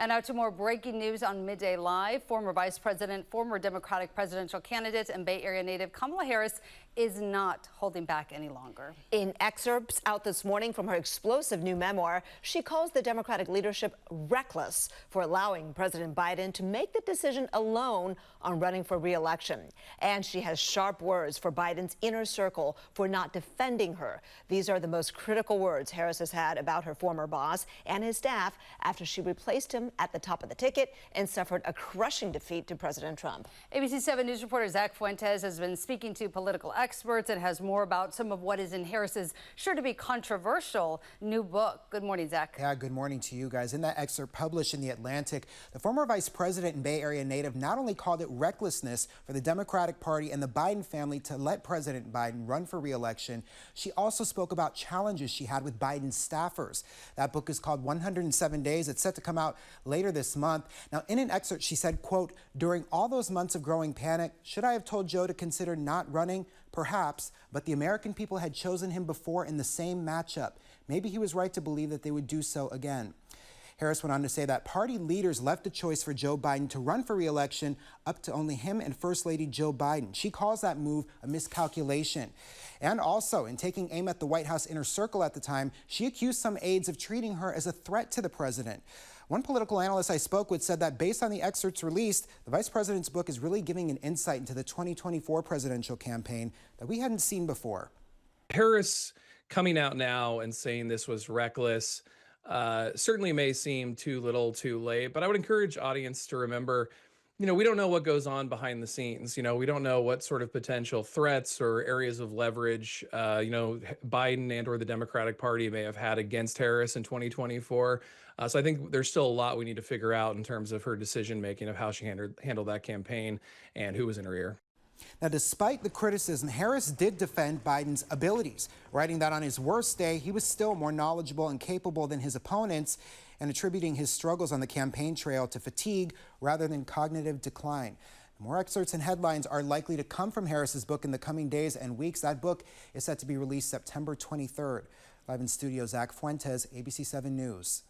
And now to more breaking news on Midday Live. Former Vice President, former Democratic presidential candidate, and Bay Area native Kamala Harris is not holding back any longer. In excerpts out this morning from her explosive new memoir, she calls the Democratic leadership reckless for allowing President Biden to make the decision alone on running for re-election. And she has sharp words for Biden's inner circle for not defending her. These are the most critical words Harris has had about her former boss and his staff after she replaced him at the top of the ticket and suffered a crushing defeat to President Trump. ABC 7 News reporter Zach Fuentes has been speaking to political experts and has more about some of what is in Harris's sure to be controversial new book. Good morning, Zach. Yeah, good morning to you guys. In that excerpt published in The Atlantic, the former vice president and Bay Area native not only called it recklessness for the Democratic Party and the Biden family to let President Biden run for re-election, she also spoke about challenges she had with Biden's staffers. That book is called 107 Days. It's set to come out later this month. Now, in an excerpt, she said, quote, "During all those months of growing panic, should I have told Joe to consider not running? Perhaps, but the American people had chosen him before in the same matchup. Maybe he was right to believe that they would do so again." Harris went on to say that party leaders left the choice for Joe Biden to run for re-election up to only him and First Lady Joe Biden. She calls that move a miscalculation. And also, in taking aim at the White House inner circle at the time, she accused some aides of treating her as a threat to the president. One political analyst I spoke with said that based on the excerpts released, the vice president's book is really giving an insight into the 2024 presidential campaign that we hadn't seen before. Harris coming out now and saying this was reckless certainly may seem too little too late, but I would encourage audience to remember, we don't know what goes on behind the scenes. We don't know what sort of potential threats or areas of leverage, Biden and or the Democratic Party may have had against Harris in 2024. So I think there's still a lot we need to figure out in terms of her decision making of how she handled that campaign and who was in her ear. Now, despite the criticism, Harris did defend Biden's abilities, writing that on his worst day, he was still more knowledgeable and capable than his opponents, and attributing his struggles on the campaign trail to fatigue rather than cognitive decline. More excerpts and headlines are likely to come from Harris's book in the coming days and weeks. That book is set to be released September 23rd. Live in studio, Zach Fuentes, ABC 7 News.